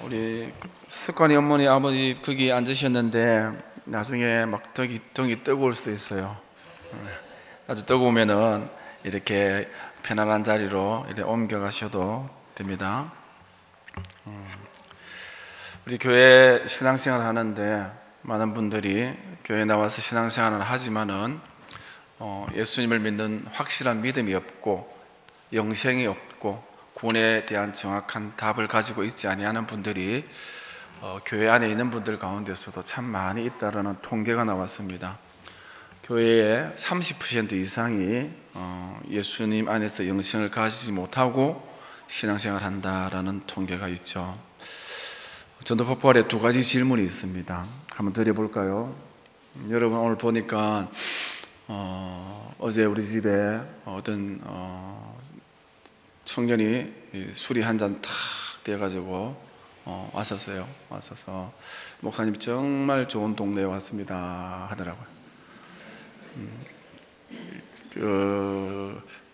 우리 습관이 어머니 아버지 거기 앉으셨는데 나중에 막 등이 뜨거울 수도 있어요. 아주 뜨거우면은 이렇게 편안한 자리로 이렇게 옮겨가셔도 됩니다. 우리 교회 신앙생활 하는데 많은 분들이 교회 나와서 신앙생활을 하지만은 예수님을 믿는 확실한 믿음이 없고 영생이 없고 구원에 대한 정확한 답을 가지고 있지 아니하는 분들이 교회 안에 있는 분들 가운데서도 참 많이 있다라는 통계가 나왔습니다. 교회의 30% 이상이 예수님 안에서 영생을 가지지 못하고 신앙생활을 한다라는 통계가 있죠. 전도 폭발에 두 가지 질문이 있습니다. 한번 드려볼까요? 여러분, 오늘 보니까 어제 우리 집에 어떤 청년이 술이 한 잔 탁 돼가지고 왔었어요. 왔어서 목사님 정말 좋은 동네에 왔습니다 하더라고요.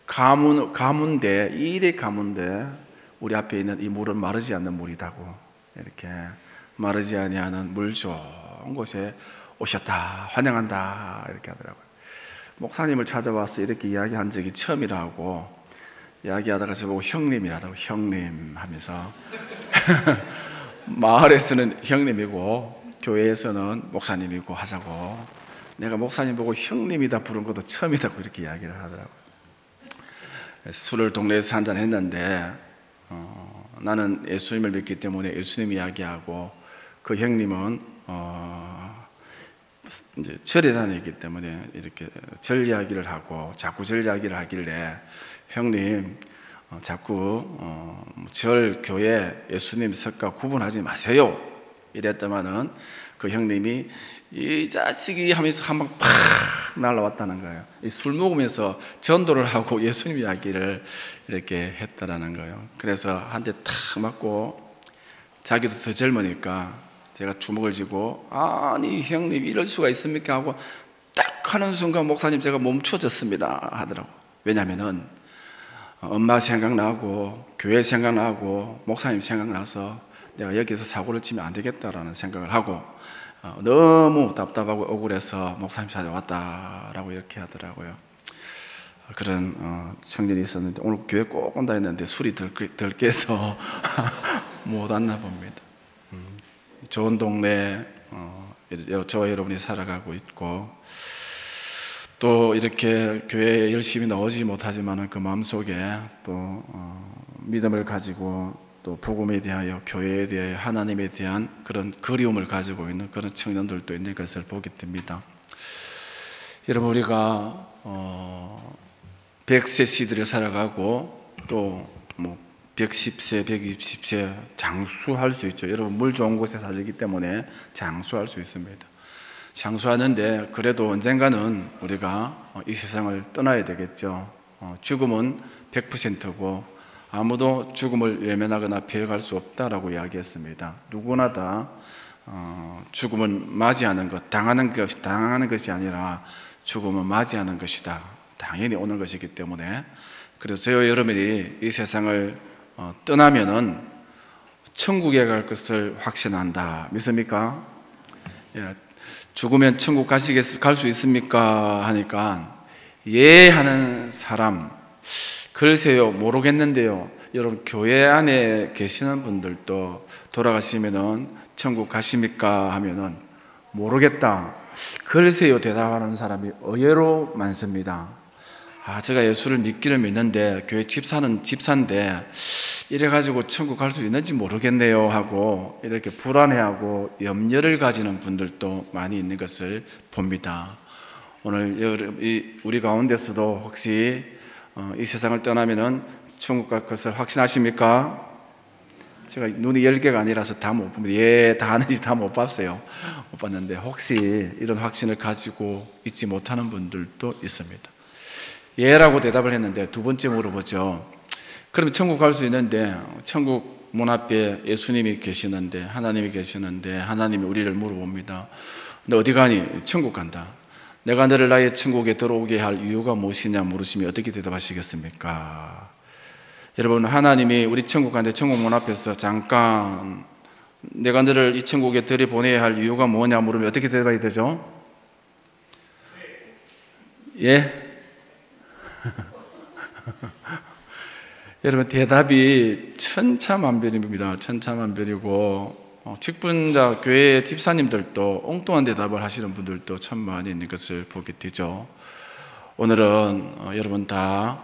가문대, 일의 가문대 우리 앞에 있는 이 물은 마르지 않는 물이다고, 이렇게 마르지 아니하는 물 좋은 곳에 오셨다, 환영한다 이렇게 하더라고요. 목사님을 찾아와서 이렇게 이야기한 적이 처음이라고 이야기하다가 저보고 형님이라고, 형님 하면서 마을에서는 형님이고 교회에서는 목사님이고 하자고, 내가 목사님 보고 형님이다 부른 것도 처음이라고 이렇게 이야기를 하더라고요. 술을 동네에서 한잔 했는데 나는 예수님을 믿기 때문에 예수님 이야기하고, 그 형님은 이제 절에 다니기 때문에 이렇게 절 이야기를 하고 자꾸 절 이야기를 하길래, 형님 자꾸 절, 교회, 예수님 석가 구분하지 마세요 이랬더만은 그 형님이 이 자식이 하면서 한 방 팍 날라왔다는 거예요. 술 먹으면서 전도를 하고 예수님 이야기를 이렇게 했다라는 거예요. 그래서 한 대 탁 맞고, 자기도 더 젊으니까 제가 주먹을 쥐고, 아니 형님 이럴 수가 있습니까 하고 딱 하는 순간 목사님 제가 멈춰졌습니다 하더라고. 왜냐면은 엄마 생각나고 교회 생각나고 목사님 생각나서 내가 여기서 사고를 치면 안 되겠다라는 생각을 하고 너무 답답하고 억울해서 목사님 찾아왔다라고 이렇게 하더라고요. 그런 청년이 있었는데 오늘 교회 꼭 온다 했는데 술이 덜 깨서 못 왔나 봅니다. 좋은 동네 저와 여러분이 살아가고 있고, 또 이렇게 교회에 열심히 나오지 못하지만 그 마음속에 또 믿음을 가지고 또 복음에 대하여, 교회에 대하여, 하나님에 대한 그런 그리움을 가지고 있는 그런 청년들도 있는 것을 보게 됩니다. 여러분, 우리가 100세 시대를 살아가고 또 110세, 120세 장수할 수 있죠. 여러분, 물 좋은 곳에 사시기 때문에 장수할 수 있습니다. 장수하는데 그래도 언젠가는 우리가 이 세상을 떠나야 되겠죠. 죽음은 100%고 아무도 죽음을 외면하거나 피해갈 수 없다라고 이야기했습니다. 누구나 다 죽음은 맞이하는 것, 당하는 것이 아니라 죽음은 맞이하는 것이다. 당연히 오는 것이기 때문에, 그래서 저와 여러분이 이 세상을 떠나면은 천국에 갈 것을 확신한다. 믿습니까? 예. 죽으면 천국 갈 수 있습니까? 하니까 예 하는 사람, 글쎄요 모르겠는데요. 여러분, 교회 안에 계시는 분들도 돌아가시면은 천국 가십니까? 하면은 모르겠다, 글쎄요 대답하는 사람이 의외로 많습니다. 제가 예수를 믿기를 믿는데 교회 집사인데 이래가지고 천국 갈 수 있는지 모르겠네요 하고 이렇게 불안해하고 염려를 가지는 분들도 많이 있는 것을 봅니다. 오늘 우리 가운데서도 혹시 이 세상을 떠나면은 천국 갈 것을 확신하십니까? 제가 눈이 10개가 아니라서 다 못 봅니다. 예, 다 하는지 다 못 봤어요. 못 봤는데 혹시 이런 확신을 가지고 있지 못하는 분들도 있습니다. 예라고 대답을 했는데 두 번째 물어보죠. 그러면 천국 갈 수 있는데 천국 문 앞에 예수님이 계시는데, 하나님이 계시는데, 하나님이 우리를 물어봅니다. 너 어디 가니? 천국 간다. 내가 너를 나의 천국에 들어오게 할 이유가 무엇이냐 물으시면 어떻게 대답하시겠습니까? 여러분, 하나님이 우리 천국 가는데 천국 문 앞에서 잠깐 내가 너를 이 천국에 들여보내야 할 이유가 뭐냐 물으면 어떻게 대답해야 되죠? 예? 여러분, 대답이 천차만별입니다. 천차만별이고, 직분자 교회 집사님들도 엉뚱한 대답을 하시는 분들도 참 많이 있는 것을 보게 되죠. 오늘은 여러분 다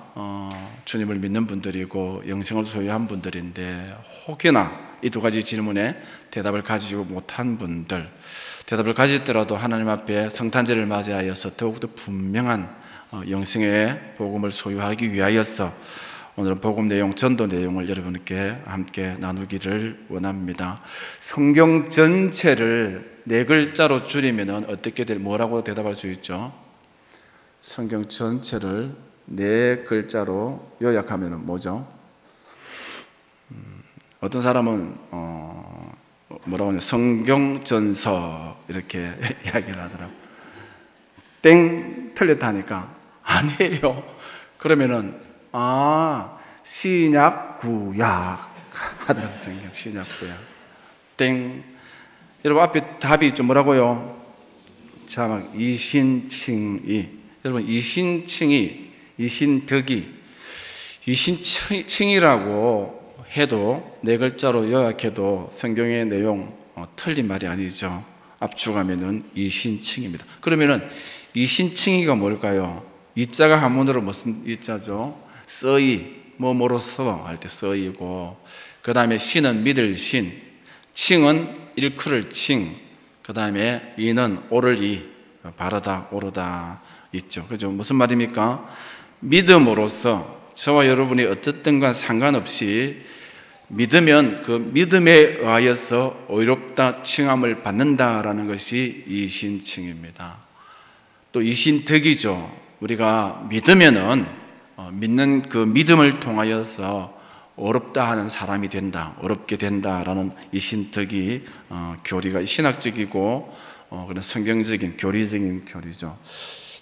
주님을 믿는 분들이고 영생을 소유한 분들인데, 혹여나 이 두 가지 질문에 대답을 가지고 못한 분들, 대답을 가졌더라도 하나님 앞에 성탄절을 맞이하여서 더욱더 분명한 영생의 복음을 소유하기 위하여서 오늘은 복음 내용, 전도 내용을 여러분께 함께 나누기를 원합니다. 성경 전체를 네 글자로 줄이면 어떻게 뭐라고 대답할 수 있죠? 성경 전체를 네 글자로 요약하면 뭐죠? 어떤 사람은 뭐라고 하냐, 성경전서 이렇게 이야기를 하더라고요. 땡, 틀렸다 하니까 아니에요. 그러면은 신약 구약 하더라고요. 성경 신약 구약. 땡. 여러분, 앞에 답이 좀 뭐라고요? 자, 막 이신칭이. 여러분, 이신칭이, 이신덕이, 이신칭이라고 해도 네 글자로 요약해도 성경의 내용 틀린 말이 아니죠. 압축하면은 이신칭입니다. 그러면은 이신칭이가 뭘까요? 이자가 한문으로 무슨 이자죠? 써이, 뭐뭐로써 할 때 써이고, 그 다음에 신은 믿을 신, 칭은 일컬을 칭, 그 다음에 이는 옳을 이, 바르다, 옳다 있죠. 그죠? 무슨 말입니까? 믿음으로써 저와 여러분이 어떻든 간 상관없이 믿으면 그 믿음에 의하여서 의롭다 칭함을 받는다라는 것이 이신칭입니다. 또 이신덕이죠. 우리가 믿으면은 믿는 그 믿음을 통하여서 어렵다 하는 사람이 된다, 어렵게 된다라는 이신덕이 교리가 신학적이고 그런 성경적인 교리적인 교리죠.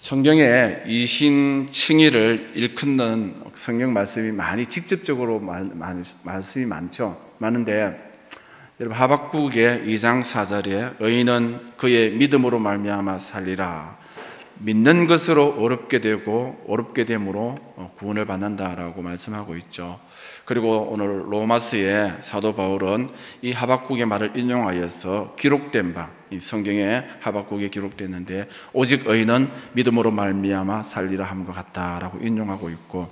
성경에 이신칭의를 일컫는 성경 말씀이 많이 직접적으로 말씀이 많은데, 여러분, 하박국의 2장 4절에 의인은 그의 믿음으로 말미암아 살리라, 믿는 것으로 어렵게 되고 어렵게 됨으로 구원을 받는다라고 말씀하고 있죠. 그리고 오늘 로마서의 사도 바울은 이 하박국의 말을 인용하여서 기록된 바, 이 성경에 하박국에 기록됐는데 오직 의인은 믿음으로 말미암아 살리라 함과 같다라고 인용하고 있고,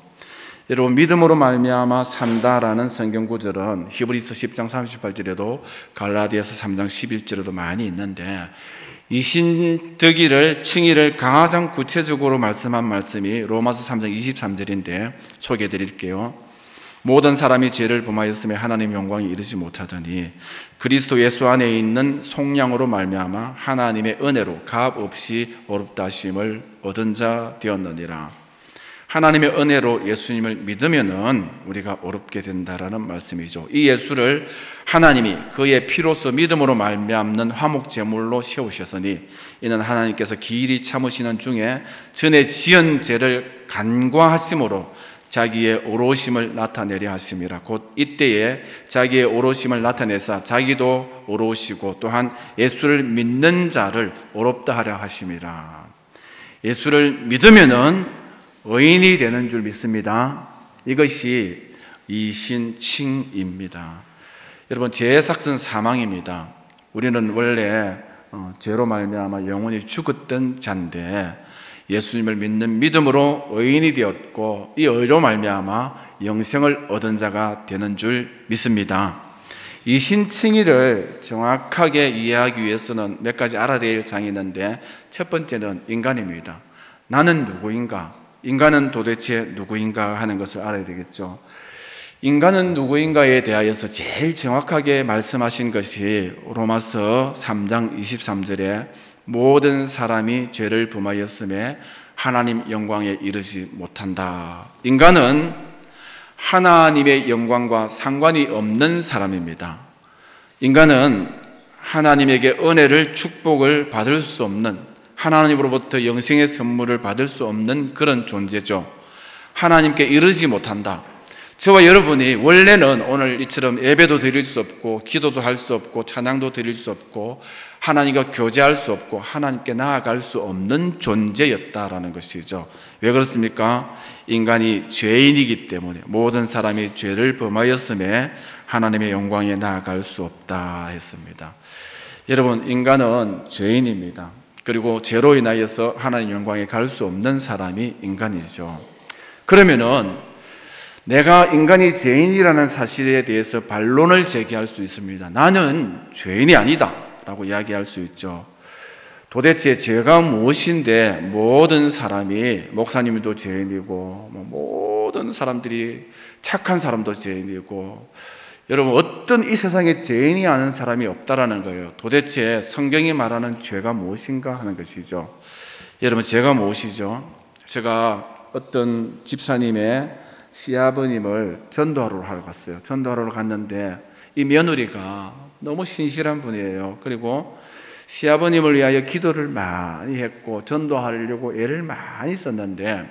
여러분, 믿음으로 말미암아 산다라는 성경 구절은 히브리서 10장 38절에도 갈라디아서 3장 11절에도 많이 있는데, 이신덕이를, 칭의를 가장 구체적으로 말씀한 말씀이 로마서 3장 23절인데 소개해 드릴게요. 모든 사람이 죄를 범하였음에 하나님의 영광이 이르지 못하더니 그리스도 예수 안에 있는 속량으로 말미암아 하나님의 은혜로 값없이 어렵다 하심을 얻은 자 되었느니라. 하나님의 은혜로 예수님을 믿으면은 우리가 어렵게 된다라는 말씀이죠. 이 예수를 하나님이 그의 피로서 믿음으로 말미암는 화목 제물로 세우셨으니 이는 하나님께서 기일이 참으시는 중에 전에 지은 죄를 간과하심으로 자기의 오로심을 나타내려 하심이라. 곧 이때에 자기의 오로심을 나타내사 자기도 오로시고 또한 예수를 믿는 자를 오롭다 하려 하심이라. 예수를 믿으면은 의인이 되는 줄 믿습니다. 이것이 이신칭입니다. 여러분, 죄의 삭은 사망입니다. 우리는 원래 죄로 말미암아 영원히 죽었던 자인데 예수님을 믿는 믿음으로 의인이 되었고 이 의로 말미암아 영생을 얻은 자가 되는 줄 믿습니다. 이신칭의를 정확하게 이해하기 위해서는 몇 가지 알아야 될 장이 있는데, 첫 번째는 인간입니다. 나는 누구인가? 인간은 도대체 누구인가 하는 것을 알아야 되겠죠. 인간은 누구인가에 대하여서 제일 정확하게 말씀하신 것이 로마서 3장 23절에 모든 사람이 죄를 범하였음에 하나님 영광에 이르지 못한다. 인간은 하나님의 영광과 상관이 없는 사람입니다. 인간은 하나님에게 은혜를, 축복을 받을 수 없는, 하나님으로부터 영생의 선물을 받을 수 없는 그런 존재죠. 하나님께 이르지 못한다. 저와 여러분이 원래는 오늘 이처럼 예배도 드릴 수 없고 기도도 할 수 없고 찬양도 드릴 수 없고 하나님과 교제할 수 없고 하나님께 나아갈 수 없는 존재였다라는 것이죠. 왜 그렇습니까? 인간이 죄인이기 때문에, 모든 사람이 죄를 범하였음에 하나님의 영광에 나아갈 수 없다 했습니다. 여러분, 인간은 죄인입니다. 그리고 죄로 인하여서 하나님 영광에 갈 수 없는 사람이 인간이죠. 그러면은 내가 인간이 죄인이라는 사실에 대해서 반론을 제기할 수 있습니다. 나는 죄인이 아니다 라고 이야기할 수 있죠. 도대체 죄가 무엇인데 모든 사람이, 목사님도 죄인이고 모든 사람들이, 착한 사람도 죄인이고, 여러분 어떤 이 세상에 죄인이 아닌 사람이 없다라는 거예요. 도대체 성경이 말하는 죄가 무엇인가 하는 것이죠. 여러분, 죄가 무엇이죠? 제가 어떤 집사님의 시아버님을 전도하러 갔어요. 전도하러 갔는데 이 며느리가 너무 신실한 분이에요. 그리고 시아버님을 위하여 기도를 많이 했고 전도하려고 애를 많이 썼는데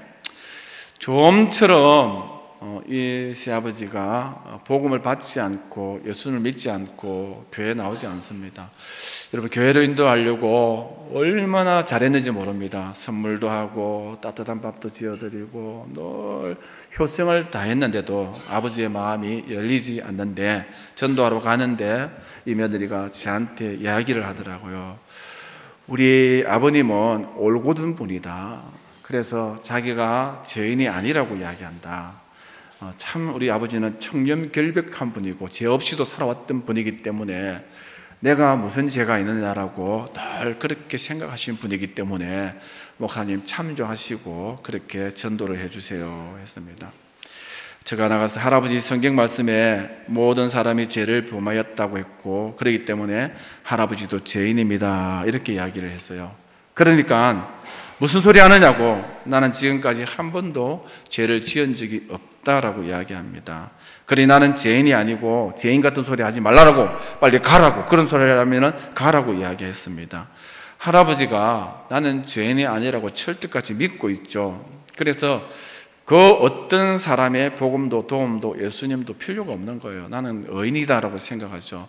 좀처럼 이 시아버지가 복음을 받지 않고 예수를 믿지 않고 교회에 나오지 않습니다. 여러분, 교회로 인도하려고 얼마나 잘했는지 모릅니다. 선물도 하고 따뜻한 밥도 지어드리고 늘 효성을 다했는데도 아버지의 마음이 열리지 않는데, 전도하러 가는데 이 며느리가 저한테 이야기를 하더라고요. 우리 아버님은 올곧은 분이다. 그래서 자기가 죄인이 아니라고 이야기한다. 참 우리 아버지는 청렴결백한 분이고 죄 없이도 살아왔던 분이기 때문에 내가 무슨 죄가 있느냐라고 늘 그렇게 생각하시는 분이기 때문에 목사님 참조하시고 그렇게 전도를 해주세요 했습니다. 제가 나가서 할아버지 성경 말씀에 모든 사람이 죄를 범하였다고 했고 그렇기 때문에 할아버지도 죄인입니다 이렇게 이야기를 했어요. 그러니까 무슨 소리 하느냐고, 나는 지금까지 한 번도 죄를 지은 적이 없다라고 이야기합니다. 그러니 나는 죄인이 아니고 죄인 같은 소리 하지 말라고, 빨리 가라고, 그런 소리를 하면 가라고 이야기했습니다. 할아버지가 나는 죄인이 아니라고 철떡같이 믿고 있죠. 그래서 그 어떤 사람의 복음도 도움도 예수님도 필요가 없는 거예요. 나는 의인이다라고 생각하죠.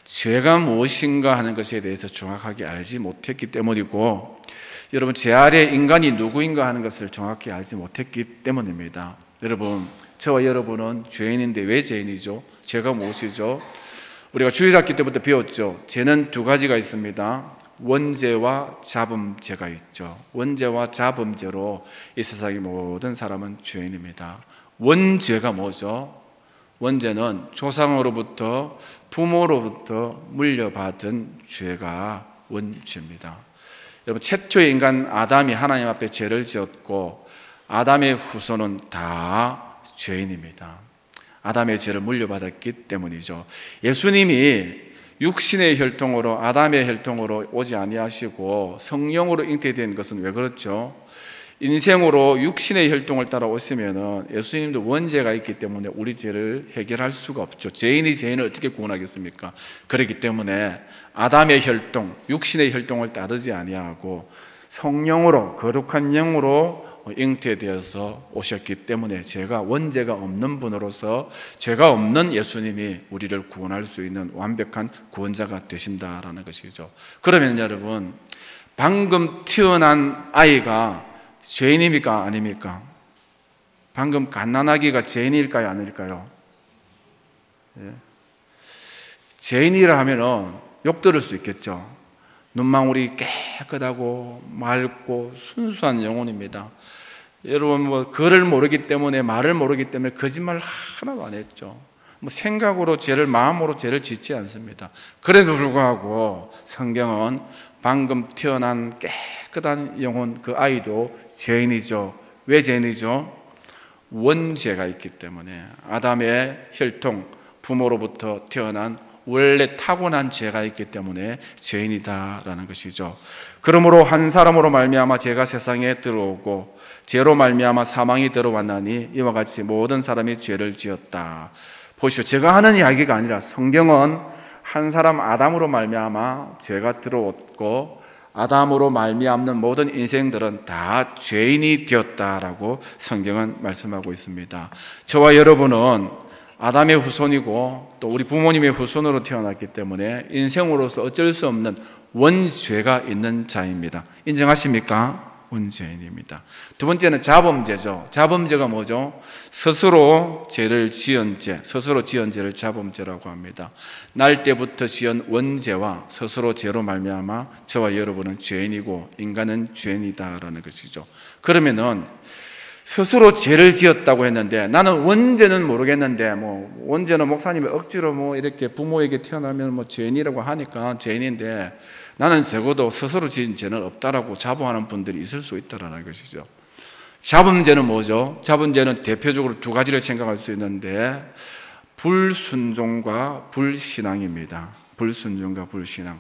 죄가 무엇인가 하는 것에 대해서 정확하게 알지 못했기 때문이고, 여러분, 제 아래 인간이 누구인가 하는 것을 정확히 알지 못했기 때문입니다. 여러분, 저와 여러분은 죄인인데 왜 죄인이죠? 죄가 무엇이죠? 우리가 주일학기 때부터 배웠죠. 죄는 두 가지가 있습니다. 원죄와 자범죄가 있죠. 원죄와 자범죄로 이 세상의 모든 사람은 죄인입니다. 원죄가 뭐죠? 원죄는 조상으로부터, 부모로부터 물려받은 죄가 원죄입니다. 여러분, 최초의 인간 아담이 하나님 앞에 죄를 지었고 아담의 후손은 다 죄인입니다. 아담의 죄를 물려받았기 때문이죠. 예수님이 육신의 혈통으로, 아담의 혈통으로 오지 아니하시고 성령으로 잉태된 것은 왜 그렇죠? 인생으로 육신의 혈통을 따라 오시면은 예수님도 원죄가 있기 때문에 우리 죄를 해결할 수가 없죠. 죄인이 죄인을 어떻게 구원하겠습니까? 그렇기 때문에 아담의 혈통, 육신의 혈통을 따르지 아니하고 성령으로, 거룩한 영으로 잉태되어서 오셨기 때문에 죄가, 원죄가 없는 분으로서 죄가 없는 예수님이 우리를 구원할 수 있는 완벽한 구원자가 되신다라는 것이죠. 그러면 여러분, 방금 태어난 아이가 죄인입니까? 아닙니까? 방금 갓난아기가 죄인일까요? 아닐까요? 예. 죄인이라 하면은 욕 들을 수 있겠죠. 눈망울이 깨끗하고 맑고 순수한 영혼입니다. 여러분, 글을 모르기 때문에, 말을 모르기 때문에 거짓말 하나도 안 했죠. 생각으로 죄를, 마음으로 죄를 짓지 않습니다. 그래도 불구하고 성경은 방금 태어난 깨끗한 영혼, 그 아이도 죄인이죠. 왜 죄인이죠? 원죄가 있기 때문에. 아담의 혈통, 부모로부터 태어난 원래 타고난 죄가 있기 때문에 죄인이다라는 것이죠. 그러므로 한 사람으로 말미암아 죄가 세상에 들어오고 죄로 말미암아 사망이 들어왔나니 이와 같이 모든 사람이 죄를 지었다. 보시오, 제가 하는 이야기가 아니라 성경은 한 사람 아담으로 말미암아 죄가 들어왔고 아담으로 말미암는 모든 인생들은 다 죄인이 되었다라고 성경은 말씀하고 있습니다. 저와 여러분은 아담의 후손이고 또 우리 부모님의 후손으로 태어났기 때문에 인생으로서 어쩔 수 없는 원죄가 있는 자입니다. 인정하십니까? 원죄인입니다. 두 번째는 자범죄죠. 자범죄가 뭐죠? 스스로 죄를 지은 죄, 스스로 지은 죄를 자범죄라고 합니다. 날 때부터 지은 원죄와 스스로 죄로 말미암아 저와 여러분은 죄인이고 인간은 죄인이다라는 것이죠. 그러면은 스스로 죄를 지었다고 했는데 나는 원죄는 모르겠는데 원죄는 목사님이 억지로 이렇게 부모에게 태어나면 죄인이라고 하니까 죄인인데 나는 적어도 스스로 지은 죄는 없다라고 자부하는 분들이 있을 수 있다라는 것이죠. 자범죄는 뭐죠? 자범죄는 대표적으로 두 가지를 생각할 수 있는데 불순종과 불신앙입니다. 불순종과 불신앙.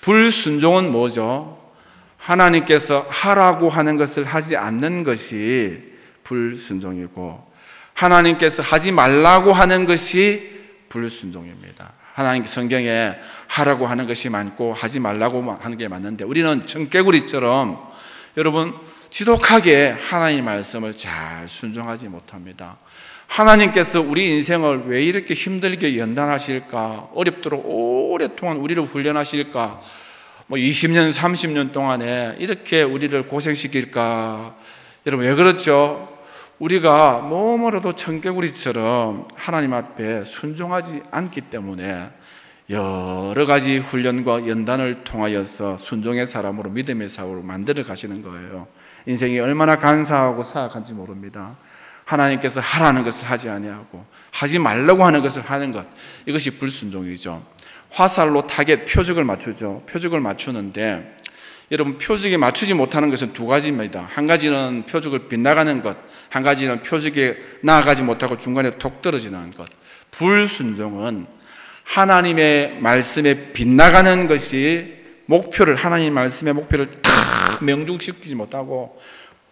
불순종은 뭐죠? 하나님께서 하라고 하는 것을 하지 않는 것이 불순종이고 하나님께서 하지 말라고 하는 것이 불순종입니다. 하나님 성경에 하라고 하는 것이 많고 하지 말라고 하는 게 많은데 우리는 청개구리처럼 여러분 지독하게 하나님의 말씀을 잘 순종하지 못합니다. 하나님께서 우리 인생을 왜 이렇게 힘들게 연단하실까? 어렵도록 오랫동안 우리를 훈련하실까? 20년, 30년 동안에 이렇게 우리를 고생시킬까? 여러분 왜 그렇죠? 우리가 너무나도 청개구리처럼 하나님 앞에 순종하지 않기 때문에 여러 가지 훈련과 연단을 통하여서 순종의 사람으로 믿음의 사람으로 만들어 가시는 거예요. 인생이 얼마나 간사하고 사악한지 모릅니다. 하나님께서 하라는 것을 하지 아니하고 하지 말라고 하는 것을 하는 것, 이것이 불순종이죠. 화살로 타겟 표적을 맞추죠. 표적을 맞추는데 여러분 표적에 맞추지 못하는 것은 두 가지입니다. 한 가지는 표적을 빗나가는 것, 한 가지는 표적에 나아가지 못하고 중간에 톡 떨어지는 것. 불순종은 하나님의 말씀에 빗나가는 것이 목표를, 하나님 말씀의 목표를 탁 명중시키지 못하고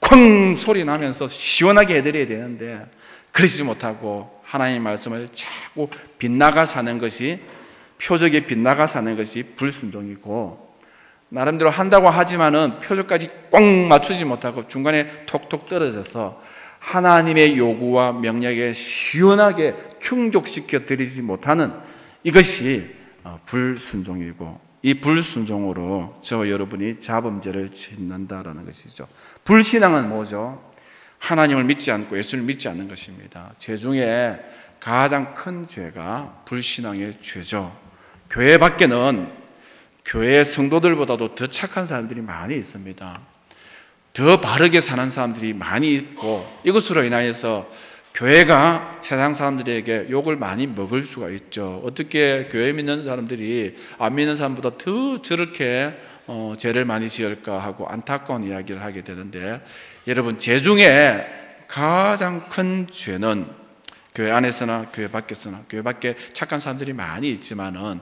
쿵 소리 나면서 시원하게 해드려야 되는데 그러지 못하고 하나님 말씀을 자꾸 빗나가 사는 것이, 표적에 빗나가 사는 것이 불순종이고, 나름대로 한다고 하지만은 표적까지 꽉 맞추지 못하고 중간에 톡톡 떨어져서 하나님의 요구와 명령에 시원하게 충족시켜 드리지 못하는 이것이 불순종이고, 이 불순종으로 저와 여러분이 자범죄를 짓는다라는 것이죠. 불신앙은 뭐죠? 하나님을 믿지 않고 예수를 믿지 않는 것입니다. 죄 중에 가장 큰 죄가 불신앙의 죄죠. 교회 밖에는 교회 성도들보다도 더 착한 사람들이 많이 있습니다. 더 바르게 사는 사람들이 많이 있고, 이것으로 인하여서 교회가 세상 사람들에게 욕을 많이 먹을 수가 있죠. 어떻게 교회 믿는 사람들이 안 믿는 사람보다 더 저렇게 죄를 많이 지을까 하고 안타까운 이야기를 하게 되는데, 여러분, 죄 중에 가장 큰 죄는 교회 안에서나 교회 밖에서나, 교회 밖에 착한 사람들이 많이 있지만은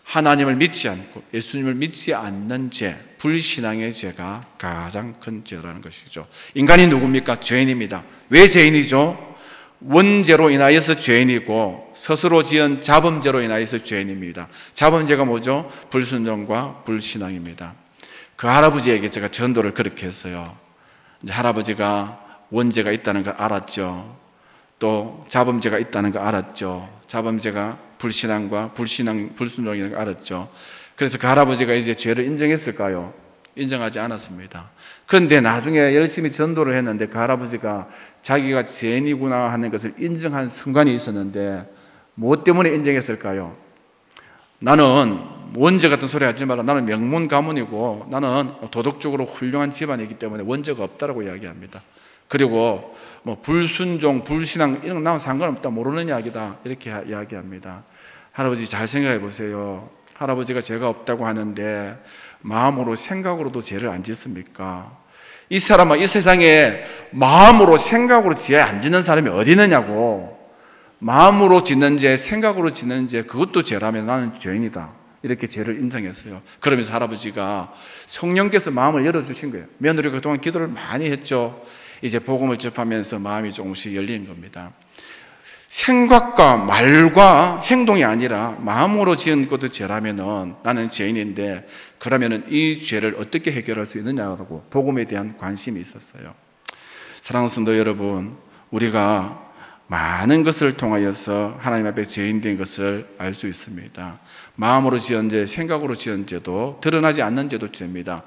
하나님을 믿지 않고 예수님을 믿지 않는 죄, 불신앙의 죄가 가장 큰 죄라는 것이죠. 인간이 누굽니까? 죄인입니다. 왜 죄인이죠? 원죄로 인하여서 죄인이고 스스로 지은 자범죄로 인하여서 죄인입니다. 자범죄가 뭐죠? 불순종과 불신앙입니다. 그 할아버지에게 제가 전도를 그렇게 했어요. 이제 할아버지가 원죄가 있다는 걸 알았죠. 또 자범죄가 있다는 걸 알았죠. 자범죄가 불신앙과 불순종이라는 걸 알았죠. 그래서 그 할아버지가 이제 죄를 인정했을까요? 인정하지 않았습니다. 그런데 나중에 열심히 전도를 했는데 그 할아버지가 자기가 죄인이구나 하는 것을 인정한 순간이 있었는데, 무엇 때문에 인정했을까요? 나는 원죄 같은 소리 하지 마라. 나는 명문 가문이고 나는 도덕적으로 훌륭한 집안이기 때문에 원죄가 없다라고 이야기합니다. 그리고 불순종, 불신앙 이런 건 나는 상관없다, 모르는 이야기다, 이렇게 이야기합니다. 할아버지 잘 생각해 보세요. 할아버지가 죄가 없다고 하는데 마음으로 생각으로도 죄를 안 짓습니까? 이 사람은 이 세상에 마음으로 생각으로 죄 안 짓는 사람이 어디 있느냐고. 마음으로 짓는 죄, 생각으로 짓는 죄, 그것도 죄라면 나는 죄인이다, 이렇게 죄를 인정했어요. 그러면서 할아버지가 성령께서 마음을 열어주신 거예요. 며느리가 그동안 기도를 많이 했죠. 이제 복음을 접하면서 마음이 조금씩 열린 겁니다. 생각과 말과 행동이 아니라 마음으로 지은 것도 죄라면은 나는 죄인인데 그러면은 이 죄를 어떻게 해결할 수 있느냐고 복음에 대한 관심이 있었어요. 사랑하는 성도 여러분, 우리가 많은 것을 통하여서 하나님 앞에 죄인된 것을 알 수 있습니다. 마음으로 지은 죄, 생각으로 지은 죄도 드러나지 않는 죄도 죄입니다.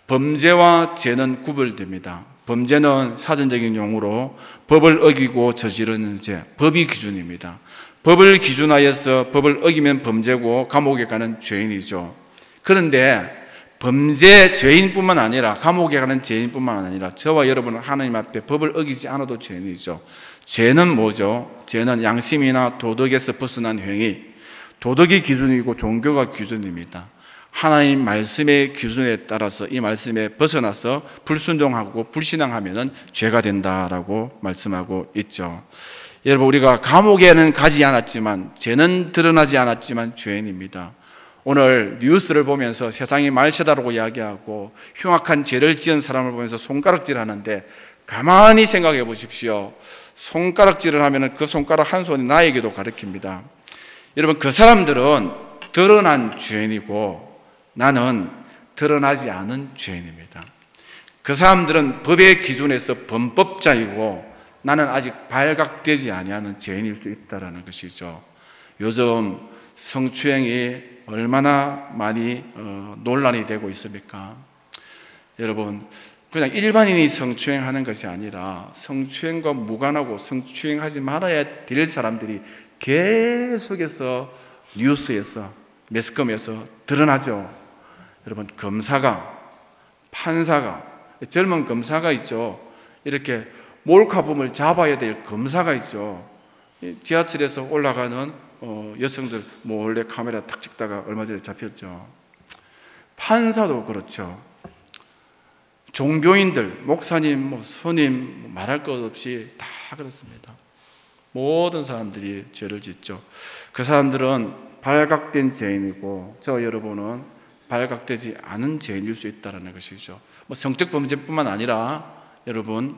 범죄와 죄는 구별됩니다. 범죄는 사전적인 용어로 법을 어기고 저지르는 죄, 법이 기준입니다. 법을 기준하여서 법을 어기면 범죄고 감옥에 가는 죄인이죠. 그런데 범죄 죄인뿐만 아니라 감옥에 가는 죄인뿐만 아니라 저와 여러분은 하나님 앞에 법을 어기지 않아도 죄인이죠. 죄는 뭐죠? 죄는 양심이나 도덕에서 벗어난 행위, 도덕이 기준이고 종교가 기준입니다. 하나님 말씀의 기준에 따라서 이 말씀에 벗어나서 불순종하고 불신앙하면 죄가 된다라고 말씀하고 있죠. 여러분, 우리가 감옥에는 가지 않았지만 죄는 드러나지 않았지만 죄인입니다. 오늘 뉴스를 보면서 세상이 말세다라고 이야기하고 흉악한 죄를 지은 사람을 보면서 손가락질하는데 가만히 생각해 보십시오. 손가락질을 하면 그 손가락 한 손이 나에게도 가리킵니다. 여러분, 그 사람들은 드러난 죄인이고 나는 드러나지 않은 죄인입니다. 그 사람들은 법의 기준에서 범법자이고 나는 아직 발각되지 아니하는 죄인일 수 있다는 것이죠. 요즘 성추행이 얼마나 많이 논란이 되고 있습니까? 여러분, 그냥 일반인이 성추행하는 것이 아니라 성추행과 무관하고 성추행하지 말아야 될 사람들이 계속해서 뉴스에서 매스컴에서 드러나죠. 여러분, 검사가, 판사가, 젊은 검사가 있죠. 이렇게 몰카범을 잡아야 될 검사가 있죠. 지하철에서 올라가는 여성들 몰래 카메라 탁 찍다가 얼마 전에 잡혔죠. 판사도 그렇죠. 종교인들, 목사님, 스님 말할 것 없이 다 그렇습니다. 모든 사람들이 죄를 짓죠. 그 사람들은 발각된 죄인이고 저 여러분은 발각되지 않은 죄인일 수 있다는 것이죠. 성적 범죄뿐만 아니라 여러분,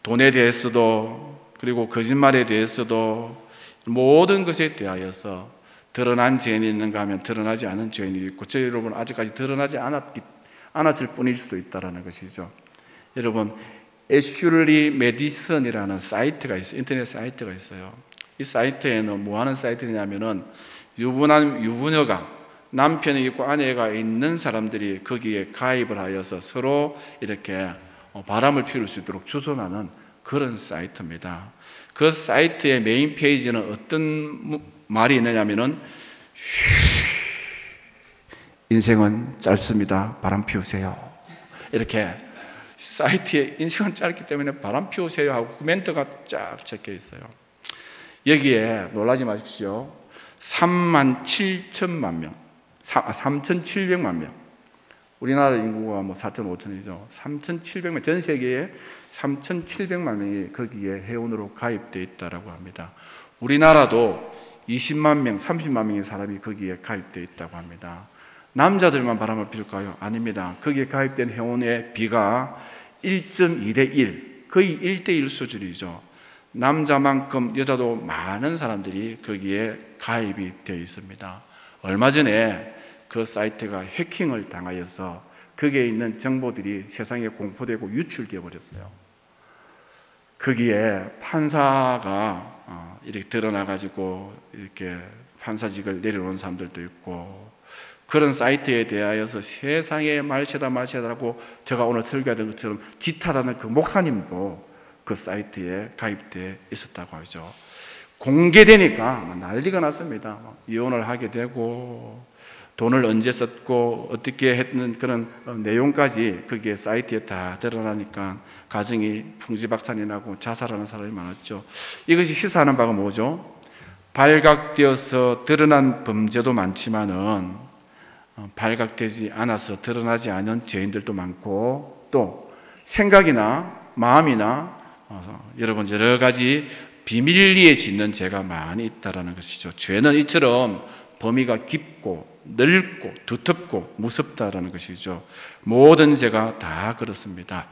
돈에 대해서도 그리고 거짓말에 대해서도 모든 것에 대하여서 드러난 죄인이 있는가 하면 드러나지 않은 죄인이 있고 저 여러분 아직까지 드러나지 않았을 뿐일 수도 있다는 것이죠. 여러분, 애슐리 메디슨이라는 사이트가 있어요. 인터넷 사이트가 있어요. 이 사이트에는 뭐 하는 사이트냐면은 유부남, 유부녀가 남편이 있고 아내가 있는 사람들이 거기에 가입을 하여서 서로 이렇게 바람을 피울 수 있도록 주선하는 그런 사이트입니다. 그 사이트의 메인 페이지는 어떤 말이 있느냐면은 인생은 짧습니다. 바람 피우세요. 이렇게 사이트에 인생은 짧기 때문에 바람 피우세요 하고 멘트가 쫙 적혀 있어요. 여기에 놀라지 마십시오. 37,000만 명, 3,700만 명. 우리나라 인구가 뭐 4,500이죠. 3,700만, 전 세계에 3,700만 명이 거기에 회원으로 가입되어 있다고 합니다. 우리나라도 20만 명, 30만 명의 사람이 거기에 가입되어 있다고 합니다. 남자들만 바람을 필까요? 아닙니다. 거기에 가입된 회원의 비가 1.2대 1, 거의 1대1 수준이죠. 남자만큼 여자도 많은 사람들이 거기에 가입이 되어 있습니다. 얼마 전에 그 사이트가 해킹을 당하여서 거기에 있는 정보들이 세상에 공포되고 유출되어 버렸어요. 거기에 판사가 이렇게 드러나가지고 이렇게 판사직을 내려놓은 사람들도 있고 그런 사이트에 대하여서 세상에 말세다라고 제가 오늘 설교하던 것처럼 짓하다는 그 목사님도 그 사이트에 가입되어 있었다고 하죠. 공개되니까 난리가 났습니다. 이혼을 하게 되고 돈을 언제 썼고 어떻게 했는 그런 내용까지 거기에 사이트에 다 드러나니까 가정이 풍지박산이 나고 자살하는 사람이 많았죠. 이것이 시사하는 바가 뭐죠? 발각되어서 드러난 범죄도 많지만은 발각되지 않아서 드러나지 않은 죄인들도 많고 또 생각이나 마음이나 여러분 여러 가지 비밀리에 짓는 죄가 많이 있다는 것이죠. 죄는 이처럼 범위가 깊고 넓고 두텁고 무섭다라는 것이죠. 모든 죄가 다 그렇습니다.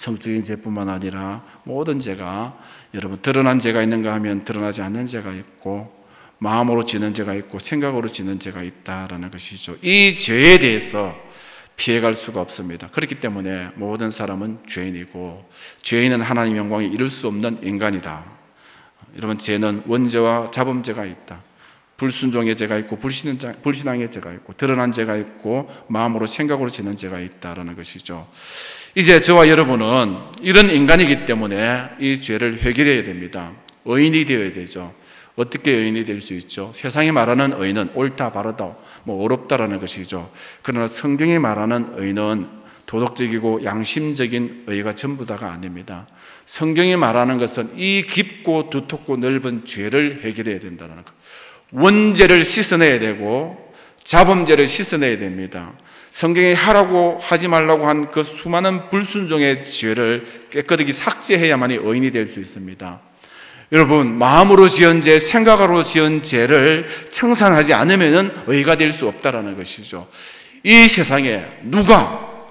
성적인 죄뿐만 아니라 모든 죄가, 여러분 드러난 죄가 있는가 하면 드러나지 않는 죄가 있고, 마음으로 지는 죄가 있고 생각으로 지는 죄가 있다라는 것이죠. 이 죄에 대해서 피해갈 수가 없습니다. 그렇기 때문에 모든 사람은 죄인이고, 죄인은 하나님 영광에 이룰 수 없는 인간이다. 여러분, 죄는 원죄와 자범죄가 있다. 불순종의 죄가 있고 불신앙의 죄가 있고 드러난 죄가 있고 마음으로 생각으로 지는 죄가 있다라는 것이죠. 이제 저와 여러분은 이런 인간이기 때문에 이 죄를 해결해야 됩니다. 의인이 되어야 되죠. 어떻게 의인이 될 수 있죠? 세상이 말하는 의인은 옳다, 바르다, 어렵다라는 것이죠. 그러나 성경이 말하는 의인은 도덕적이고 양심적인 의가 전부 다가 아닙니다. 성경이 말하는 것은 이 깊고 두텁고 넓은 죄를 해결해야 된다는 것. 원죄를 씻어내야 되고 자범죄를 씻어내야 됩니다. 성경이 하라고 하지 말라고 한 그 수많은 불순종의 죄를 깨끗하게 삭제해야만이 의인이 될 수 있습니다. 여러분, 마음으로 지은 죄, 생각으로 지은 죄를 청산하지 않으면 의가 될 수 없다는 것이죠. 이 세상에 누가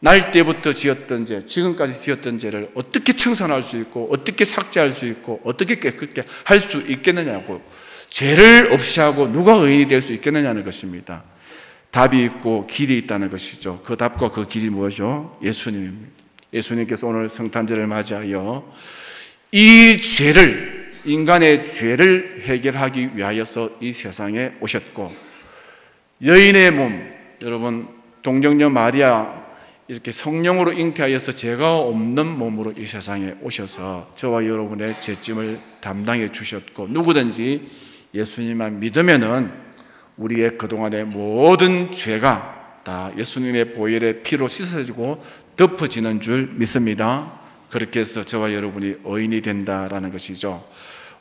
날 때부터 지었던 죄, 지금까지 지었던 죄를 어떻게 청산할 수 있고 어떻게 삭제할 수 있고 어떻게 깨끗게 할 수 있겠느냐고, 죄를 없이 하고 누가 의인이 될 수 있겠느냐는 것입니다. 답이 있고 길이 있다는 것이죠. 그 답과 그 길이 무엇이죠? 예수님입니다. 예수님께서 오늘 성탄절을 맞이하여 이 죄를, 인간의 죄를 해결하기 위하여서 이 세상에 오셨고, 여인의 몸, 여러분 동정녀 마리아 이렇게 성령으로 잉태하여서 죄가 없는 몸으로 이 세상에 오셔서 저와 여러분의 죄짐을 담당해 주셨고, 누구든지 예수님만 믿으면은 우리의 그동안의 모든 죄가 다 예수님의 보혈의 피로 씻어지고 덮어지는 줄 믿습니다. 그렇게 해서 저와 여러분이 의인이 된다라는 것이죠.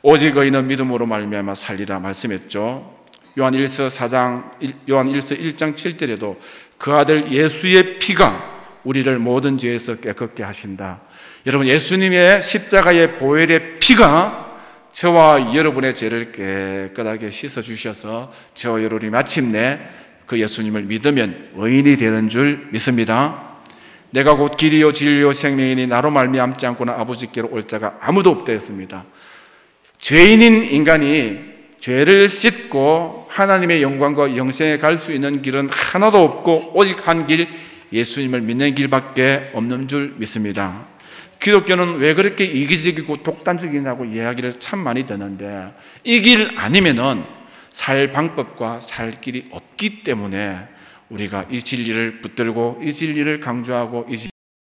오직 의인은 믿음으로 말미암아 살리라 말씀했죠. 요한일서 1장 7절에도 그 아들 예수의 피가 우리를 모든 죄에서 깨끗게 하신다. 여러분, 예수님의 십자가의 보혈의 피가 저와 여러분의 죄를 깨끗하게 씻어주셔서 저와 여러분이 마침내 그 예수님을 믿으면 의인이 되는 줄 믿습니다. 내가 곧 길이요 진리요 생명이니 나로 말미암지 않고는 아버지께로 올 자가 아무도 없다 했습니다. 죄인인 인간이 죄를 씻고 하나님의 영광과 영생에 갈 수 있는 길은 하나도 없고 오직 한 길, 예수님을 믿는 길밖에 없는 줄 믿습니다. 기독교는 왜 그렇게 이기적이고 독단적이냐고 이야기를 참 많이 듣는데, 이 길 아니면은 살 방법과 살 길이 없기 때문에 우리가 이 진리를 붙들고 이 진리를 강조하고 이